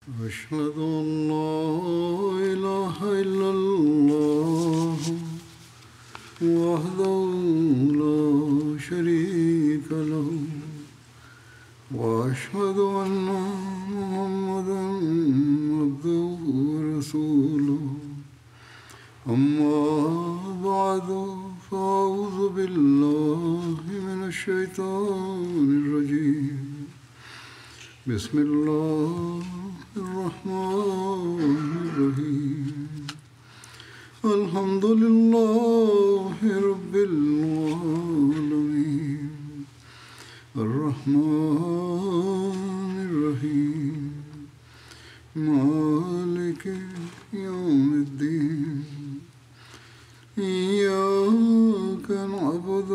أشهد أن لا إله إلا الله وحده لا شريك له وأشهد أن محمدا عبده ورسوله أما بعد فأعوذ بالله من الشيطان الرجيم بسم الله الرحمن الرحيم الحمد لله رب العالمين الرحمن الرحيم مالك يوم الدين إياك نعبد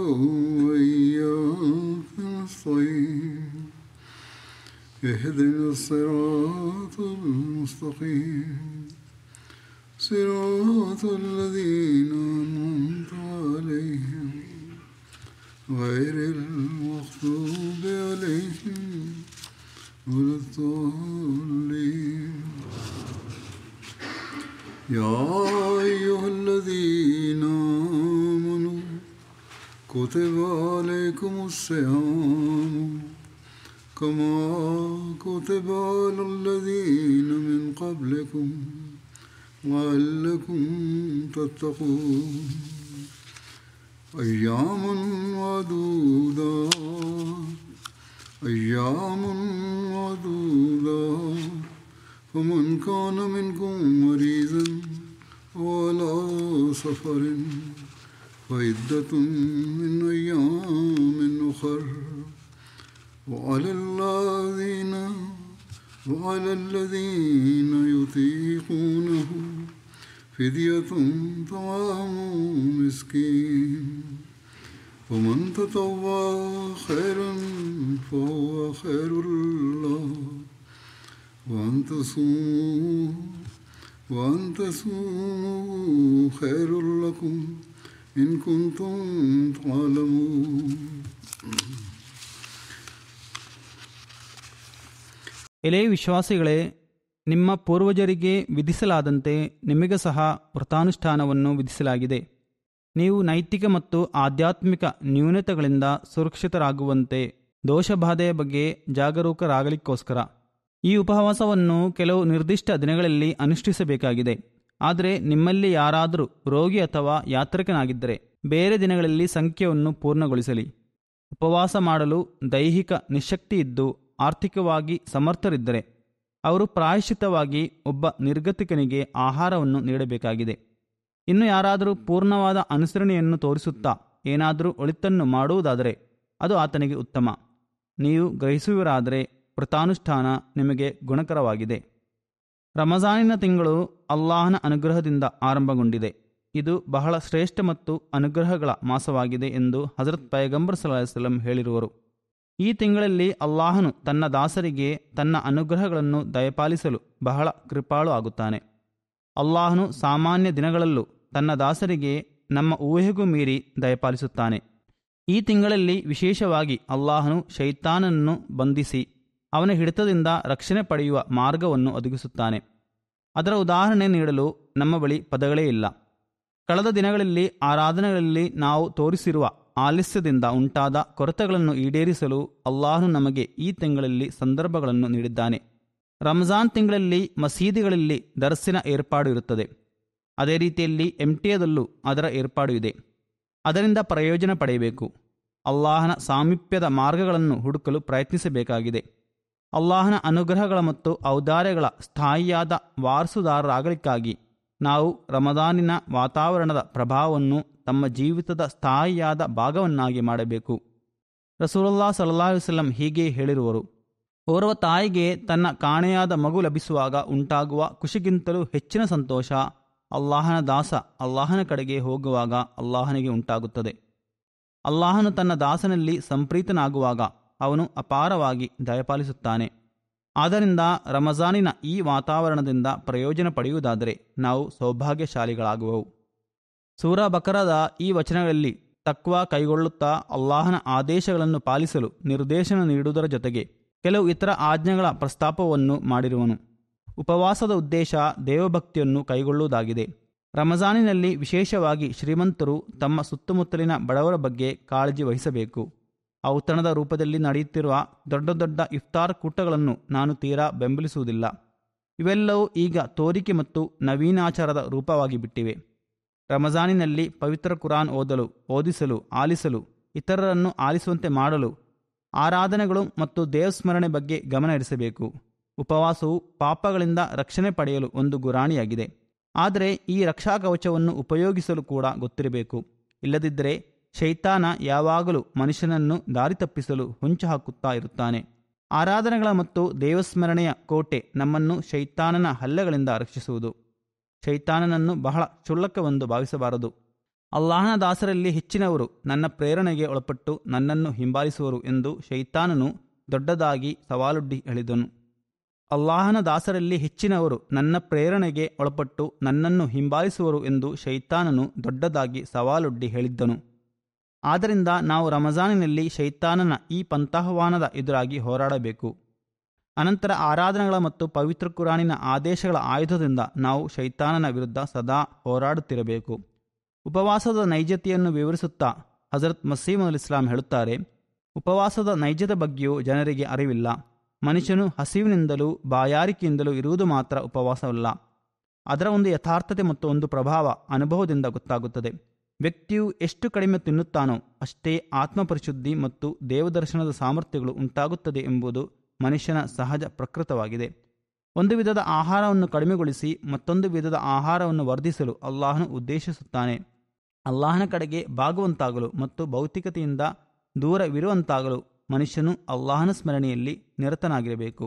وإياك نستعين اهدنا الصراط المستقيم صراط الذين أنعمت عليهم غير المغضوب عليهم ولا الضالين يا أيها الذين آمنوا كتب عليكم الصيام كما كتب على الذين من قبلكم لعلكم تتقون أياما معدودات فمن كان منكم مريضا وعلى سفر فعدة من أيام أخر وعلى الذين يطيقونه فدية طعام مسكين ومن تطوع خيرا فهو خير له وأن تصوموا خير لكم إن كنتم تعلمون. ಎಲೇ ವಿಶ್ವಾಸಿಗಳೇ, ನಿಮ್ಮ ಪೂರ್ವಜರಿಗೆ ವಿಧಿಸಲಾದಂತೆ ನಿಮಗೆ ಸಹ ವ್ರತಾನುಷ್ಠಾನವನ್ನು ವಿಧಿಸಲಾಗಿದೆ. ನೀವು ನೈತಿಕ ಮತ್ತು ಆಧ್ಯಾತ್ಮಿಕ ನ್ಯೂನತೆಗಳಿಂದ ಸುರಕ್ಷಿತರಾಗುವಂತೆ ದೋಷಬಾಧೆಯ ಬಗ್ಗೆ ಜಾಗರೂಕರಾಗಲಿಕ್ಕೋಸ್ಕರ ಈ ಉಪವಾಸವನ್ನು ಕೆಲವು ನಿರ್ದಿಷ್ಟ ದಿನಗಳಲ್ಲಿ ಅನುಷ್ಠಿಸಬೇಕಾಗಿದೆ. ಆದರೆ ನಿಮ್ಮಲ್ಲಿ ಯಾರಾದರೂ ರೋಗಿ ಅಥವಾ ಯಾತ್ರಿಕನಾಗಿದ್ದರೆ ಬೇರೆ ದಿನಗಳಲ್ಲಿ ಸಂಖ್ಯೆಯನ್ನು ಪೂರ್ಣಗೊಳಿಸಲಿ. ಉಪವಾಸ ಮಾಡಲು ದೈಹಿಕ ನಿಶಕ್ತಿಯಿದ್ದು ಆರ್ಥಿಕವಾಗಿ ಸಮರ್ಥರಿದ್ದರೆ ಅವರು ಪ್ರಾಯಶ್ಚಿತ್ತವಾಗಿ ಒಬ್ಬ ನಿರ್ಗತಿಕನಿಗೆ ಆಹಾರವನ್ನು ನೀಡಬೇಕಾಗಿದೆ. ಇನ್ನು ಯಾರಾದರೂ ಪೂರ್ಣವಾದ ಅನುಸರಣೆಯನ್ನು ತೋರಿಸುತ್ತಾ ಏನಾದರೂ ಒಳಿತನ್ನು ಮಾಡುವುದಾದರೆ ಅದು ಆತನಿಗೆ ಉತ್ತಮ. ನೀವು ಗ್ರಹಿಸುವರಾದರೆ ವ್ರತಾನುಷ್ಠಾನ ನಿಮಗೆ ಗುಣಕರವಾಗಿದೆ. ರಮಜಾನಿನ ತಿಂಗಳು ಅಲ್ಲಾಹನ ಅನುಗ್ರಹದಿಂದ ಆರಂಭಗೊಂಡಿದೆ. ಇದು ಬಹಳ ಶ್ರೇಷ್ಠ ಮತ್ತು ಅನುಗ್ರಹಗಳ ಮಾಸವಾಗಿದೆ ಎಂದು ಹಜರತ್ ಪೈಗಂಬರ್ ಸಲ್ಲಲ್ಲಾಹು ಅಲೈಹಿ ವಸಲ್ಲಂ ಹೇಳಿರುವರು. ಈ ತಿಂಗಳಲ್ಲಿ ಅಲ್ಲಾಹನು ತನ್ನ ದಾಸರಿಗೆ ತನ್ನ ಅನುಗ್ರಹಗಳನ್ನು ದಯಪಾಲಿಸಲು ಬಹಳ ಕೃಪಾಳು ಆಗುತ್ತಾನೆ. ಅಲ್ಲಾಹನು ಸಾಮಾನ್ಯ ದಿನಗಳಲ್ಲೂ ತನ್ನ ದಾಸರಿಗೆ ನಮ್ಮ ಊಹೆಗೂ ಮೀರಿ ದಯಪಾಲಿಸುತ್ತಾನೆ. ಈ ತಿಂಗಳಲ್ಲಿ ವಿಶೇಷವಾಗಿ ಅಲ್ಲಾಹನು ಶೈತಾನನನ್ನು ಬಂಧಿಸಿ ಅವನ ಹಿಡಿತದಿಂದ ರಕ್ಷಣೆ ಪಡೆಯುವ ಮಾರ್ಗವನ್ನು ಒದಗಿಸುತ್ತಾನೆ. ಅದರ ಉದಾಹರಣೆ ನೀಡಲು ನಮ್ಮ ಬಳಿ ಪದಗಳೇ ಇಲ್ಲ. ಕಳೆದ ದಿನಗಳಲ್ಲಿ ಆರಾಧನೆಗಳಲ್ಲಿ ನಾವು ತೋರಿಸಿರುವ ಆಲಸ್ಯದಿಂದ ಉಂಟಾದ ಕೊರತೆಗಳನ್ನು ಈಡೇರಿಸಲು ಅಲ್ಲಾಹನು ನಮಗೆ ಈ ತಿಂಗಳಲ್ಲಿ ಸಂದರ್ಭಗಳನ್ನು ನೀಡಿದ್ದಾನೆ. ರಂಜಾನ್ ತಿಂಗಳಲ್ಲಿ ಮಸೀದಿಗಳಲ್ಲಿ ದರ್ಸಿನ ಏರ್ಪಾಡು ಇರುತ್ತದೆ. ಅದೇ ರೀತಿಯಲ್ಲಿ ಎಂಟಿಯದಲ್ಲೂ ಅದರ ಏರ್ಪಾಡು ಇದೆ. ಅದರಿಂದ ಪ್ರಯೋಜನ ಪಡೆಯಬೇಕು. ಅಲ್ಲಾಹನ ಸಾಮೀಪ್ಯದ ಮಾರ್ಗಗಳನ್ನು ಹುಡುಕಲು ಪ್ರಯತ್ನಿಸಬೇಕಾಗಿದೆ. ಅಲ್ಲಾಹನ ಅನುಗ್ರಹಗಳ ಮತ್ತು ಔದಾರ್ಯಗಳ ಸ್ಥಾಯಿಯಾದ ವಾರಸುದಾರರಾಗಲಿಕ್ಕಾಗಿ ನಾವು ರಮದಾನಿನ ವಾತಾವರಣದ ಪ್ರಭಾವವನ್ನು ತಮ್ಮ ಜೀವಿತದ ಸ್ಥಾಯಿಯಾದ ಭಾಗವನ್ನಾಗಿ ಮಾಡಬೇಕು. ರಸೂಲುಲ್ಲಾಹ್ ಸಲ್ಲಲ್ಲಾಹು ಅಲೈಹಿ ವಸಲ್ಲಂ ಹೀಗೆ ಹೇಳಿರುವರು: ಓರ್ವ ತಾಯಿಗೆ ತನ್ನ ಕಾಣೆಯಾದ ಮಗು ಲಭಿಸುವಾಗ ಉಂಟಾಗುವ ಖುಷಿಗಿಂತಲೂ ಹೆಚ್ಚಿನ ಸಂತೋಷ ಅಲ್ಲಾಹನ ದಾಸ ಅಲ್ಲಾಹನ ಕಡೆಗೆ ಹೋಗುವಾಗ ಅಲ್ಲಾಹನಿಗೆ ಉಂಟಾಗುತ್ತದೆ. ಅಲ್ಲಾಹನು ತನ್ನ ದಾಸನಲ್ಲಿ ಸಂಪ್ರೀತನಾಗುವಾಗ ಅವನು ಅಪಾರವಾಗಿ ದಯಪಾಲಿಸುತ್ತಾನೆ. ಆದ್ದರಿಂದ ರಮಜಾನಿನ ಈ ವಾತಾವರಣದಿಂದ ಪ್ರಯೋಜನ ಪಡೆಯುವುದಾದರೆ ನಾವು ಸೌಭಾಗ್ಯಶಾಲಿಗಳಾಗುವವು. ಸೂರಾ ಬಕರದ ಈ ವಚನಗಳಲ್ಲಿ ತಕ್ವಾ ಕೈಗೊಳ್ಳುತ್ತಾ ಅಲ್ಲಾಹನ ಆದೇಶಗಳನ್ನು ಪಾಲಿಸಲು ನಿರ್ದೇಶನ ನೀಡುವುದರ ಜೊತೆಗೆ ಕೆಲವು ಇತರ ಆಜ್ಞೆಗಳ ಪ್ರಸ್ತಾಪವನ್ನು ಮಾಡಿರುವನು. ಉಪವಾಸದ ಉದ್ದೇಶ ದೇವಭಕ್ತಿಯನ್ನು ಕೈಗೊಳ್ಳುವುದಾಗಿದೆ. ರಮಜಾನಿನಲ್ಲಿ ವಿಶೇಷವಾಗಿ ಶ್ರೀಮಂತರು ತಮ್ಮ ಸುತ್ತಮುತ್ತಲಿನ ಬಡವರ ಬಗ್ಗೆ ಕಾಳಜಿ ವಹಿಸಬೇಕು. ಔತಣದ ರೂಪದಲ್ಲಿ ನಡೆಯುತ್ತಿರುವ ದೊಡ್ಡ ದೊಡ್ಡ ಇಫ್ತಾರ್ ಕೂಟಗಳನ್ನು ನಾನು ತೀರಾ ಬೆಂಬಲಿಸುವುದಿಲ್ಲ. ಇವೆಲ್ಲವೂ ಈಗ ತೋರಿಕೆ ಮತ್ತು ನವೀನಾಚಾರದ ರೂಪವಾಗಿ ಬಿಟ್ಟಿವೆ. ರಮಜಾನಿನಲ್ಲಿ ಪವಿತ್ರ ಕುರಾನ್ ಓದಲು, ಓದಿಸಲು, ಆಲಿಸಲು, ಇತರರನ್ನು ಆಲಿಸುವಂತೆ ಮಾಡಲು, ಆರಾಧನೆಗಳು ಮತ್ತು ದೇವಸ್ಮರಣೆ ಬಗ್ಗೆ ಗಮನ ಹರಿಸಬೇಕು. ಉಪವಾಸವು ಪಾಪಗಳಿಂದ ರಕ್ಷಣೆ ಪಡೆಯಲು ಒಂದು ಗುರಾಣಿಯಾಗಿದೆ. ಆದರೆ ಈ ರಕ್ಷಾ ಕವಚವನ್ನು ಉಪಯೋಗಿಸಲು ಕೂಡ ಗೊತ್ತಿರಬೇಕು. ಇಲ್ಲದಿದ್ದರೆ ಶೈತಾನ ಯಾವಾಗಲೂ ಮನುಷ್ಯನನ್ನು ದಾರಿ ತಪ್ಪಿಸಲು ಹೊಂಚು ಹಾಕುತ್ತಾ ಇರುತ್ತಾನೆ. ಆರಾಧನೆಗಳ ಮತ್ತು ದೇವಸ್ಮರಣೆಯ ಕೋಟೆ ನಮ್ಮನ್ನು ಶೈತಾನನ ಹಲ್ಲೆಗಳಿಂದ ರಕ್ಷಿಸುವುದು. ಶೈತಾನನನ್ನು ಬಹಳ ಕ್ಷುಲ್ಲಕವೆಂದು ಭಾವಿಸಬಾರದು. ಅಲ್ಲಾಹನ ದಾಸರಲ್ಲಿ ಹೆಚ್ಚಿನವರು ನನ್ನ ಪ್ರೇರಣೆಗೆ ಒಳಪಟ್ಟು ನನ್ನನ್ನು ಹಿಂಬಾಲಿಸುವರು ಎಂದು ಶೈತಾನನು ದೊಡ್ಡದಾಗಿ ಸವಾಲೊಡ್ಡಿ ಹೇಳಿದನು. ಅಲ್ಲಾಹನ ದಾಸರಲ್ಲಿ ಹೆಚ್ಚಿನವರು ನನ್ನ ಪ್ರೇರಣೆಗೆ ಒಳಪಟ್ಟು ನನ್ನನ್ನು ಹಿಂಬಾಲಿಸುವರು ಎಂದು ಶೈತಾನನು ದೊಡ್ಡದಾಗಿ ಸವಾಲೊಡ್ಡಿ ಹೇಳಿದ್ದನು. ಆದ್ದರಿಂದ ನಾವು ರಮಜಾನಿನಲ್ಲಿ ಶೈತಾನನ ಈ ಪಂಥಾಹ್ವಾನದ ಎದುರಾಗಿ ಹೋರಾಡಬೇಕು. ಅನಂತರ ಆರಾಧನೆಗಳ ಮತ್ತು ಪವಿತ್ರ ಕುರಾನಿನ ಆದೇಶಗಳ ಆಯುಧದಿಂದ ನಾವು ಶೈತಾನನ ವಿರುದ್ಧ ಸದಾ ಹೋರಾಡುತ್ತಿರಬೇಕು. ಉಪವಾಸದ ನೈಜತೆಯನ್ನು ವಿವರಿಸುತ್ತಾ ಹಜರತ್ ಮಸೀಮದ್ ಇಸ್ಲಾಂ ಹೇಳುತ್ತಾರೆ, ಉಪವಾಸದ ನೈಜದ ಬಗ್ಗೆಯೂ ಜನರಿಗೆ ಅರಿವಿಲ್ಲ. ಮನುಷ್ಯನು ಹಸಿವಿನಿಂದಲೂ ಬಾಯಾರಿಕೆಯಿಂದಲೂ ಇರುವುದು ಮಾತ್ರ ಉಪವಾಸವಲ್ಲ. ಅದರ ಒಂದು ಯಥಾರ್ಥತೆ ಮತ್ತು ಒಂದು ಪ್ರಭಾವ ಅನುಭವದಿಂದ ಗೊತ್ತಾಗುತ್ತದೆ. ವ್ಯಕ್ತಿಯು ಎಷ್ಟು ಕಡಿಮೆ ತಿನ್ನುತ್ತಾನೋ ಅಷ್ಟೇ ಆತ್ಮಪರಿಶುದ್ಧಿ ಮತ್ತು ದೇವದರ್ಶನದ ಸಾಮರ್ಥ್ಯಗಳು ಉಂಟಾಗುತ್ತದೆ ಎಂಬುದು ಮನುಷ್ಯನ ಸಹಜ ಪ್ರಕೃತವಾಗಿದೆ. ಒಂದು ವಿಧದ ಆಹಾರವನ್ನು ಕಡಿಮೆಗೊಳಿಸಿ ಮತ್ತೊಂದು ವಿಧದ ಆಹಾರವನ್ನು ವರ್ಧಿಸಲು ಅಲ್ಲಾಹನು ಉದ್ದೇಶಿಸುತ್ತಾನೆ. ಅಲ್ಲಾಹನ ಕಡೆಗೆ ಬಾಗುವಂತಾಗಲು ಮತ್ತು ಭೌತಿಕತೆಯಿಂದ ದೂರವಿರುವಂತಾಗಲು ಮನುಷ್ಯನು ಅಲ್ಲಾಹನ ಸ್ಮರಣೆಯಲ್ಲಿ ನಿರತನಾಗಿರಬೇಕು.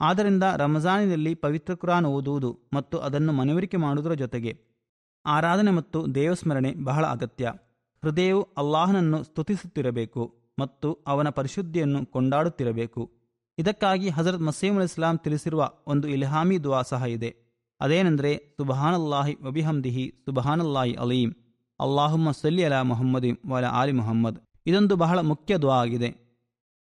ಆದ್ದರಿಂದ ರಮಜಾನಿನಲ್ಲಿ ಪವಿತ್ರ ಕುರಾನ್ ಓದುವುದು ಮತ್ತು ಅದನ್ನು ಮನವರಿಕೆ ಮಾಡುವುದರ ಜೊತೆಗೆ ಆರಾಧನೆ ಮತ್ತು ದೇವಸ್ಮರಣೆ ಬಹಳ ಅಗತ್ಯ. ಹೃದಯವು ಅಲ್ಲಾಹನನ್ನು ಸ್ತುತಿಸುತ್ತಿರಬೇಕು ಮತ್ತು ಅವನ ಪರಿಶುದ್ಧಿಯನ್ನು ಕೊಂಡಾಡುತ್ತಿರಬೇಕು. ಇದಕ್ಕಾಗಿ ಹಜರತ್ ಮಸೀಮುಲ್ ಇಸ್ಲಾಂ ತಿಳಿಸಿರುವ ಒಂದು ಇಲ್ಹಾಮಿ ದುವಾ ಸಹ ಇದೆ. ಅದೇನೆಂದರೆ, ಸುಬಹಾನಲ್ಲಾಹಿ ವಬಿಹಮ್ದಿಹಿ ಸುಬಹಾನಲ್ಲಾಹಿ ಅಲೀಂ, ಅಲ್ಲಾಹುಮ್ಮ ಸಲ್ಲಿ ಅಲಾ ಮುಹಮ್ಮದಿನ್ ವಲ ಆಲಿ ಮುಹಮ್ಮದ್. ಇದೊಂದು ಬಹಳ ಮುಖ್ಯ ದುವಾ ಆಗಿದೆ.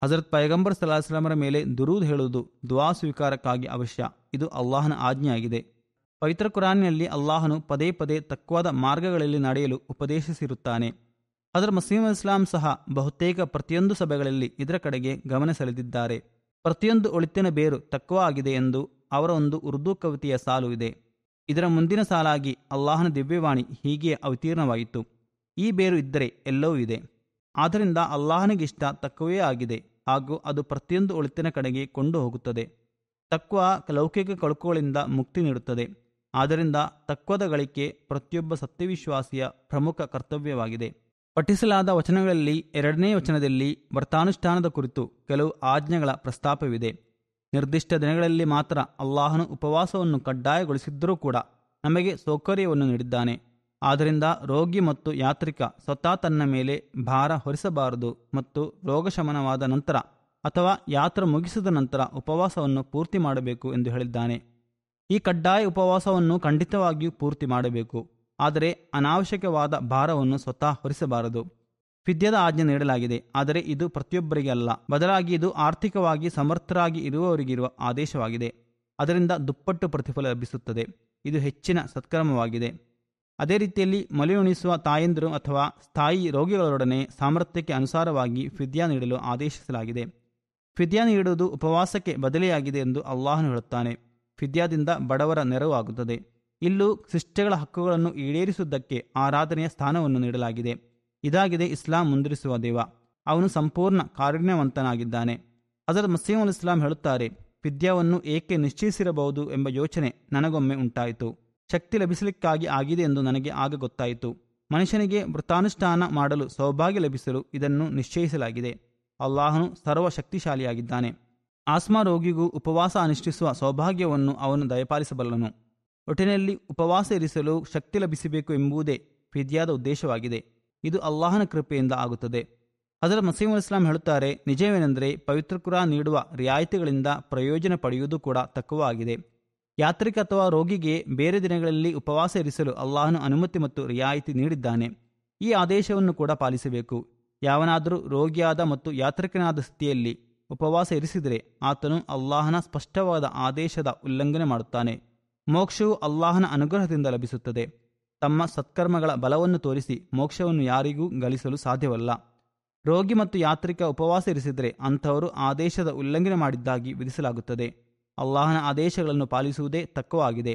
ಹಜರತ್ ಪೈಗಂಬರ್ ಸಲ್ಲಲ್ಲಾಹು ಅಲೈಹಿ ವಸಲ್ಲಂ ಮೇಲೆ ದುರೂದ್ ಹೇಳುವುದು ದುವಾ ಸ್ವೀಕಾರಕ್ಕಾಗಿ ಅವಶ್ಯ. ಇದು ಅಲ್ಲಾಹನ ಆಜ್ಞೆಯಾಗಿದೆ. ಪವಿತ್ರ ಕುರಾನಿನಲ್ಲಿ ಅಲ್ಲಾಹನು ಪದೇ ಪದೇ ತಕ್ವಾದ ಮಾರ್ಗಗಳಲ್ಲಿ ನಡೆಯಲು ಉಪದೇಶಿಸಿರುತ್ತಾನೆ. ಹಜರತ್ ಮಸೀಮುಲ್ ಇಸ್ಲಾಂ ಸಹ ಬಹುತೇಕ ಪ್ರತಿಯೊಂದು ಸಭೆಗಳಲ್ಲಿ ಇದರ ಕಡೆಗೆ ಗಮನ ಸೆಳೆದಿದ್ದಾರೆ. ಪ್ರತಿಯೊಂದು ಒಳಿತಿನ ಬೇರು ತಕ್ವಾ ಆಗಿದೆ ಎಂದು ಅವರ ಒಂದು ಉರ್ದು ಕವಿತೆಯ ಸಾಲು ಇದೆ. ಇದರ ಮುಂದಿನ ಸಾಲಾಗಿ ಅಲ್ಲಾಹನ ದಿವ್ಯವಾಣಿ ಹೀಗೆ ಅವತೀರ್ಣವಾಯಿತು: ಈ ಬೇರು ಇದ್ದರೆ ಎಲ್ಲವೂ ಇದೆ. ಆದ್ದರಿಂದ ಅಲ್ಲಾಹನಿಗಿಷ್ಟ ತಕ್ವವೇ ಆಗಿದೆ ಹಾಗೂ ಅದು ಪ್ರತಿಯೊಂದು ಒಳಿತಿನ ಕಡೆಗೆ ಕೊಂಡು ಹೋಗುತ್ತದೆ. ತಕ್ವಾ ಲೌಕಿಕ ಕಳುಕುಗಳಿಂದ ಮುಕ್ತಿ ನೀಡುತ್ತದೆ. ಆದ್ದರಿಂದ ತಕ್ವದ ಗಳಿಕೆ ಪ್ರತಿಯೊಬ್ಬ ಸತ್ಯವಿಶ್ವಾಸಿಯ ಪ್ರಮುಖ ಕರ್ತವ್ಯವಾಗಿದೆ. ಪಠಿಸಲಾದ ವಚನಗಳಲ್ಲಿ 2ನೇ ವಚನದಲ್ಲಿ ವ್ರತಾನುಷ್ಠಾನದ ಕುರಿತು ಕೆಲವು ಆಜ್ಞೆಗಳ ಪ್ರಸ್ತಾಪವಿದೆ. ನಿರ್ದಿಷ್ಟ ದಿನಗಳಲ್ಲಿ ಮಾತ್ರ ಅಲ್ಲಾಹನು ಉಪವಾಸವನ್ನು ಕಡ್ಡಾಯಗೊಳಿಸಿದ್ದರೂ ಕೂಡ ನಮಗೆ ಸೌಕರ್ಯವನ್ನು ನೀಡಿದ್ದಾನೆ. ಆದ್ದರಿಂದ ರೋಗಿ ಮತ್ತು ಯಾತ್ರಿಕ ಸ್ವತಃ ತನ್ನ ಮೇಲೆ ಭಾರ ಹೊರಿಸಬಾರದು ಮತ್ತು ರೋಗಶಮನವಾದ ನಂತರ ಅಥವಾ ಯಾತ್ರೆ ಮುಗಿಸಿದ ನಂತರ ಉಪವಾಸವನ್ನು ಪೂರ್ತಿ ಮಾಡಬೇಕು ಎಂದು ಹೇಳಿದ್ದಾನೆ. ಈ ಕಡ್ಡಾಯ ಉಪವಾಸವನ್ನು ಖಂಡಿತವಾಗಿಯೂ ಪೂರ್ತಿ ಮಾಡಬೇಕು. ಆದರೆ ಅನಾವಶ್ಯಕವಾದ ಭಾರವನ್ನು ಸ್ವತಃ ಹೊರಿಸಬಾರದು. ಫಿದ್ಯದ ಆಜ್ಞೆ ನೀಡಲಾಗಿದೆ, ಆದರೆ ಇದು ಪ್ರತಿಯೊಬ್ಬರಿಗೆ ಅಲ್ಲ. ಬದಲಾಗಿ ಇದು ಆರ್ಥಿಕವಾಗಿ ಸಮರ್ಥರಾಗಿ ಇರುವವರಿಗಿರುವ ಆದೇಶವಾಗಿದೆ. ಅದರಿಂದ ದುಪ್ಪಟ್ಟು ಪ್ರತಿಫಲ ಲಭಿಸುತ್ತದೆ. ಇದು ಹೆಚ್ಚಿನ ಸತ್ಕರ್ಮವಾಗಿದೆ. ಅದೇ ರೀತಿಯಲ್ಲಿ ಮೊಲೆಯುಣಿಸುವ ತಾಯಂದಿರು ಅಥವಾ ಸ್ಥಾಯಿ ರೋಗಿಗಳೊಡನೆ ಸಾಮರ್ಥ್ಯಕ್ಕೆ ಅನುಸಾರವಾಗಿ ಫಿದ್ಯಾ ನೀಡಲು ಆದೇಶಿಸಲಾಗಿದೆ. ಫಿದ್ಯಾ ನೀಡುವುದು ಉಪವಾಸಕ್ಕೆ ಬದಲಿಯಾಗಿದೆ ಎಂದು ಅಲ್ಲಾಹನು ಹೇಳುತ್ತಾನೆ. ಫಿದ್ಯಾದಿಂದ ಬಡವರ ನೆರವು ಆಗುತ್ತದೆ. ಇಲ್ಲೂ ಶಿಷ್ಟಗಳ ಹಕ್ಕುಗಳನ್ನು ಈಡೇರಿಸುವುದಕ್ಕೆ ಆರಾಧನೆಯ ಸ್ಥಾನವನ್ನು ನೀಡಲಾಗಿದೆ. ಇದಾಗಿದೆ ಇಸ್ಲಾಂ ಮುಂದಿರಿಸುವ ದೇವ. ಅವನು ಸಂಪೂರ್ಣ ಕಾರುಣ್ಯವಂತನಾಗಿದ್ದಾನೆ. ಹಜರತ್ ಮಸೀಹುಲ್ ಇಸ್ಲಾಂ ಹೇಳುತ್ತಾರೆ, ಫಿದ್ಯಾವನ್ನು ಏಕೆ ನಿಶ್ಚಯಿಸಿರಬಹುದು ಎಂಬ ಯೋಚನೆ ನನಗೊಮ್ಮೆ ಉಂಟಾಯಿತು. ಶಕ್ತಿ ಲಭಿಸಲಿಕ್ಕಾಗಿ ಆಗಿದೆ ಎಂದು ನನಗೆ ಆಗ ಗೊತ್ತಾಯಿತು. ಮನುಷ್ಯನಿಗೆ ವ್ರತಾನುಷ್ಠಾನ ಮಾಡಲು ಸೌಭಾಗ್ಯ ಲಭಿಸಲು ಇದನ್ನು ನಿಶ್ಚಯಿಸಲಾಗಿದೆ. ಅಲ್ಲಾಹನು ಸರ್ವಶಕ್ತಿಶಾಲಿಯಾಗಿದ್ದಾನೆ. ಆಸ್ಮಾ ರೋಗಿಗೂ ಉಪವಾಸ ಅನುಷ್ಠಿಸುವ ಸೌಭಾಗ್ಯವನ್ನು ಅವನು ದಯಪಾಲಿಸಬಲ್ಲನು. ಒಟ್ಟಿನಲ್ಲಿ ಉಪವಾಸ ಇರಿಸಲು ಶಕ್ತಿ ಲಭಿಸಬೇಕು ಎಂಬುದೇ ಫಿದ್ಯಾದ ಉದ್ದೇಶವಾಗಿದೆ. ಇದು ಅಲ್ಲಾಹನ ಕೃಪೆಯಿಂದ ಆಗುತ್ತದೆ. ಹಜರತ್ ಮಸೀಹುಲ್ ಇಸ್ಲಾಂ ಹೇಳುತ್ತಾರೆ, ನಿಜವೇನೆಂದರೆ ಪವಿತ್ರ ಕುರಾನ್ ನೀಡುವ ರಿಯಾಯಿತಿಗಳಿಂದ ಪ್ರಯೋಜನ ಪಡೆಯುವುದು ಕೂಡ ತಕ್ಕವಾಗಿದೆ. ಯಾತ್ರಿಕ ಅಥವಾ ರೋಗಿಗೆ ಬೇರೆ ದಿನಗಳಲ್ಲಿ ಉಪವಾಸ ಇರಿಸಲು ಅಲ್ಲಾಹನು ಅನುಮತಿ ಮತ್ತು ರಿಯಾಯಿತಿ ನೀಡಿದ್ದಾನೆ. ಈ ಆದೇಶವನ್ನು ಕೂಡ ಪಾಲಿಸಬೇಕು. ಯಾವನಾದರೂ ರೋಗಿಯಾದ ಮತ್ತು ಯಾತ್ರಿಕನಾದ ಸ್ಥಿತಿಯಲ್ಲಿ ಉಪವಾಸ ಇರಿಸಿದರೆ ಆತನು ಅಲ್ಲಾಹನ ಸ್ಪಷ್ಟವಾದ ಆದೇಶದ ಉಲ್ಲಂಘನೆ ಮಾಡುತ್ತಾನೆ. ಮೋಕ್ಷವು ಅಲ್ಲಾಹನ ಅನುಗ್ರಹದಿಂದ ಲಭಿಸುತ್ತದೆ. ತಮ್ಮ ಸತ್ಕರ್ಮಗಳ ಬಲವನ್ನು ತೋರಿಸಿ ಮೋಕ್ಷವನ್ನು ಯಾರಿಗೂ ಗಳಿಸಲು ಸಾಧ್ಯವಲ್ಲ. ರೋಗಿ ಮತ್ತು ಯಾತ್ರಿಕ ಉಪವಾಸ ಇರಿಸಿದರೆ ಅಂಥವರು ಆದೇಶದ ಉಲ್ಲಂಘನೆ ಮಾಡಿದ್ದಾಗಿ ವಿಧಿಸಲಾಗುತ್ತದೆ. ಅಲ್ಲಾಹನ ಆದೇಶಗಳನ್ನು ಪಾಲಿಸುವುದೇ ತಕ್ವಾಗಿದೆ.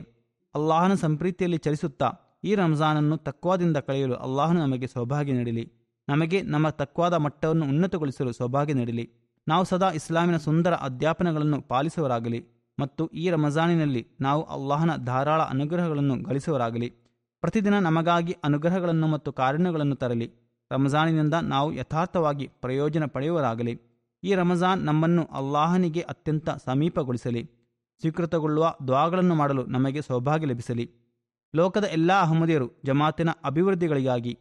ಅಲ್ಲಾಹನ ಸಂಪ್ರೀತಿಯಲ್ಲಿ ಚಲಿಸುತ್ತಾ ಈ ರಂಜಾನನ್ನು ತಕ್ವಾದಿಂದ ಕಳೆಯಲು ಅಲ್ಲಾಹನು ನಮಗೆ ಸೌಭಾಗ್ಯ ನೀಡಲಿ. ನಮಗೆ ನಮ್ಮ ತಕ್ವಾದ ಮಟ್ಟವನ್ನು ಉನ್ನತಗೊಳಿಸಲು ಸೌಭಾಗ್ಯ ನೀಡಲಿ. ನಾವು ಸದಾ ಇಸ್ಲಾಮಿನ ಸುಂದರ ಅಧ್ಯಾಪನಗಳನ್ನು ಪಾಲಿಸುವರಾಗಲಿ ಮತ್ತು ಈ ರಂಜಾನಿನಲ್ಲಿ ನಾವು ಅಲ್ಲಾಹನ ಧಾರಾಳ ಅನುಗ್ರಹಗಳನ್ನು ಗಳಿಸುವರಾಗಲಿ. ಪ್ರತಿದಿನ ನಮಗಾಗಿ ಅನುಗ್ರಹಗಳನ್ನು ಮತ್ತು ಕಾರುಣ್ಯಗಳನ್ನು ತರಲಿ. ರಂಜಾನಿನಿಂದ ನಾವು ಯಥಾರ್ಥವಾಗಿ ಪ್ರಯೋಜನ ಪಡೆಯುವರಾಗಲಿ. ಈ ರಂಜಾನ್ ನಮ್ಮನ್ನು ಅಲ್ಲಾಹನಿಗೆ ಅತ್ಯಂತ ಸಮೀಪಗೊಳಿಸಲಿ. ಸ್ವೀಕೃತಗೊಳ್ಳುವ ದುಆಗಳನ್ನು ಮಾಡಲು ನಮಗೆ ಸೌಭಾಗ್ಯ ಲಭಿಸಲಿ. ಲೋಕದ ಎಲ್ಲ ಅಹಮದಿಯರು ಜಮಾತಿನ ಅಭಿವೃದ್ಧಿಗಳಿಗಾಗಿ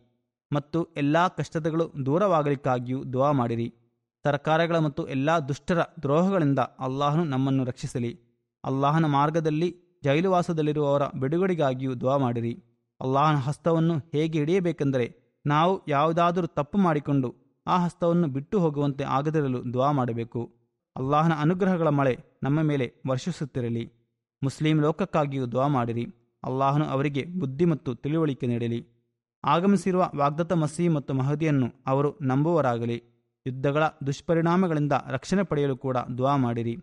ಮತ್ತು ಎಲ್ಲ ಕಷ್ಟತೆಗಳು ದೂರವಾಗಲಿಕ್ಕಾಗಿಯೂ ದುಆ ಮಾಡಿರಿ. ಸರ್ಕಾರಗಳ ಮತ್ತು ಎಲ್ಲ ದುಷ್ಟರ ದ್ರೋಹಗಳಿಂದ ಅಲ್ಲಾಹನು ನಮ್ಮನ್ನು ರಕ್ಷಿಸಲಿ. ಅಲ್ಲಾಹನ ಮಾರ್ಗದಲ್ಲಿ ಜೈಲುವಾಸದಲ್ಲಿರುವವರ ಬಿಡುಗಡೆಗಾಗಿಯೂ ದುಆ ಮಾಡಿರಿ. ಅಲ್ಲಾಹನ ಹಸ್ತವನ್ನು ಹೇಗೆ ಹಿಡಿಯಬೇಕೆಂದರೆ ನಾವು ಯಾವುದಾದರೂ ತಪ್ಪು ಮಾಡಿಕೊಂಡು ಆ ಹಸ್ತವನ್ನು ಬಿಟ್ಟು ಹೋಗುವಂತೆ ಆಗದಿರಲು ದುಆ ಮಾಡಬೇಕು. ಅಲ್ಲಾಹನ ಅನುಗ್ರಹಗಳ ಮಳೆ ನಮ್ಮ ಮೇಲೆ ವರ್ಷಿಸುತ್ತಿರಲಿ. ಮುಸ್ಲಿಂ ಲೋಕಕ್ಕಾಗಿಯೂ ದುಆ ಮಾಡಿರಿ. ಅಲ್ಲಾಹನು ಅವರಿಗೆ ಬುದ್ಧಿ ಮತ್ತು ತಿಳುವಳಿಕೆ ನೀಡಲಿ. ಆಗಮಿಸಿರುವ ವಾಗ್ದತ್ತ ಮಸೀಹ್ ಮತ್ತು ಮಹದಿಯನ್ನು ಅವರು ನಂಬುವರಾಗಲಿ. ಯುದ್ಧಗಳ ದುಷ್ಪರಿಣಾಮಗಳಿಂದ ರಕ್ಷಣೆ ಪಡೆಯಲು ಕೂಡ ದುಆ ಮಾಡಿರಿ.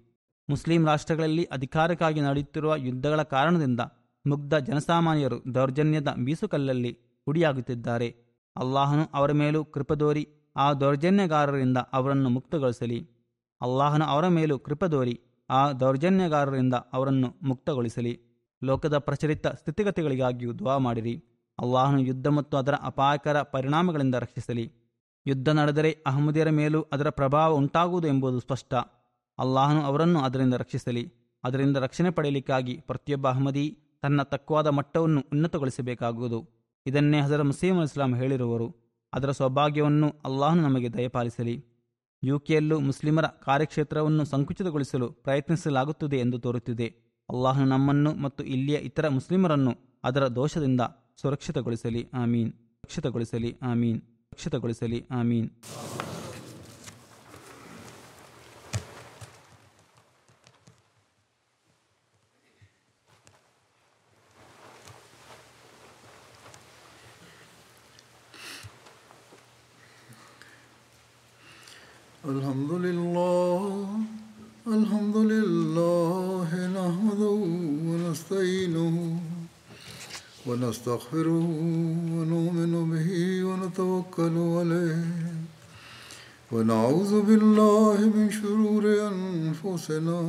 ಮುಸ್ಲಿಂ ರಾಷ್ಟ್ರಗಳಲ್ಲಿ ಅಧಿಕಾರಕ್ಕಾಗಿ ನಡೆಯುತ್ತಿರುವ ಯುದ್ಧಗಳ ಕಾರಣದಿಂದ ಮುಗ್ಧ ಜನಸಾಮಾನ್ಯರು ದೌರ್ಜನ್ಯದ ಬೀಸುಕಲ್ಲಲ್ಲಿ ಹುಡಿಯಾಗುತ್ತಿದ್ದಾರೆ. ಅಲ್ಲಾಹನು ಅವರ ಮೇಲೂ ಕೃಪದೋರಿ ಆ ದೌರ್ಜನ್ಯಗಾರರಿಂದ ಅವರನ್ನು ಮುಕ್ತಗೊಳಿಸಲಿ. ಅಲ್ಲಾಹನು ಅವರ ಮೇಲೂ ಕೃಪದೋರಿ ಆ ದೌರ್ಜನ್ಯಗಾರರಿಂದ ಅವರನ್ನು ಮುಕ್ತಗೊಳಿಸಲಿ. ಲೋಕದ ಪ್ರಚಲಿತ ಸ್ಥಿತಿಗತಿಗಳಿಗಾಗಿಯೂ ದುಆ ಮಾಡಿರಿ. ಅಲ್ಲಾಹನು ಯುದ್ಧ ಮತ್ತು ಅದರ ಅಪಾಯಕರ ಪರಿಣಾಮಗಳಿಂದ ರಕ್ಷಿಸಲಿ. ಯುದ್ಧ ನಡೆದರೆ ಅಹಮದಿಯರ ಮೇಲೂ ಅದರ ಪ್ರಭಾವ ಉಂಟಾಗುವುದು ಎಂಬುದು ಸ್ಪಷ್ಟ. ಅಲ್ಲಾಹನು ಅವರನ್ನು ಅದರಿಂದ ರಕ್ಷಿಸಲಿ. ಅದರಿಂದ ರಕ್ಷಣೆ ಪಡೆಯಲಿಕ್ಕಾಗಿ ಪ್ರತಿಯೊಬ್ಬ ಅಹಮದಿ ತನ್ನ ತಕ್ವಾದ ಮಟ್ಟವನ್ನು ಉನ್ನತಗೊಳಿಸಬೇಕಾಗುವುದು. ಇದನ್ನೇ ಹಜರತ್ ಮಸೀಹ್ ಇಸ್ಲಾಂ ಹೇಳಿರುವರು. ಅದರ ಸೌಭಾಗ್ಯವನ್ನು ಅಲ್ಲಾಹನು ನಮಗೆ ದಯಪಾಲಿಸಲಿ. ಯುಕೆಯಲ್ಲೂ ಮುಸ್ಲಿಮರ ಕಾರ್ಯಕ್ಷೇತ್ರವನ್ನು ಸಂಕುಚಿತಗೊಳಿಸಲು ಪ್ರಯತ್ನಿಸಲಾಗುತ್ತದೆ ಎಂದು ತೋರುತ್ತಿದೆ. ಅಲ್ಲಾಹನು ನಮ್ಮನ್ನು ಮತ್ತು ಇಲ್ಲಿಯ ಇತರ ಮುಸ್ಲಿಮರನ್ನು ಅದರ ದೋಷದಿಂದ ಸುರಕ್ಷಿತಗೊಳಿಸಲಿ. ಆಮೀನ್. ಸುರಕ್ಷಿತಗೊಳಿಸಲಿ. ಆಮೀನ್. ಸುರಕ್ಷಿತಗೊಳಿಸಲಿ. ಆಮೀನ್. Alhamdulillah nahmaduhu wa nasta'inuhu wa nastaghfiruhu wa nu'minu bihi wa natawakkalu alayhi wa na'udhu billahi min shururi anfusina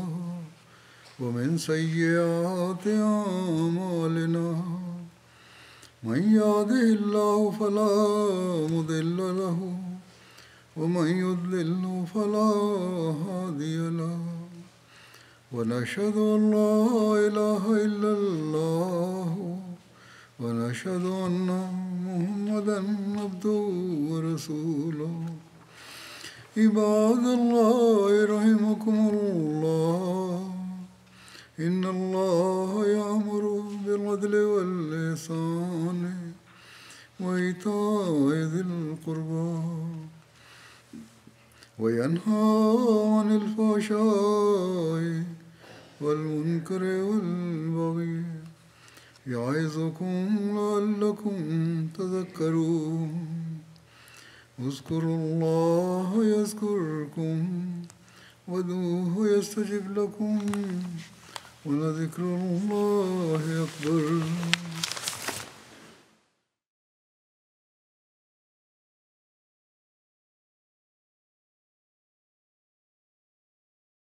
wa min sayyiati a'malina. Man yahdihillahu fala mudilla lahu ومن يضلل فلا هادي له ونشهد أن لا إله إلا الله ونشهد أن محمدا عبده ورسوله. عباد الله رحمكم الله إن الله يأمر بالعدل والإحسان وإيتاء ذي القربى وينهى عن الفحشاء والمنكر والبغي يعظكم لعلكم تذكرون. اذكروا الله يذكركم وادعوه يستجب لكم ولذكر الله أكبر.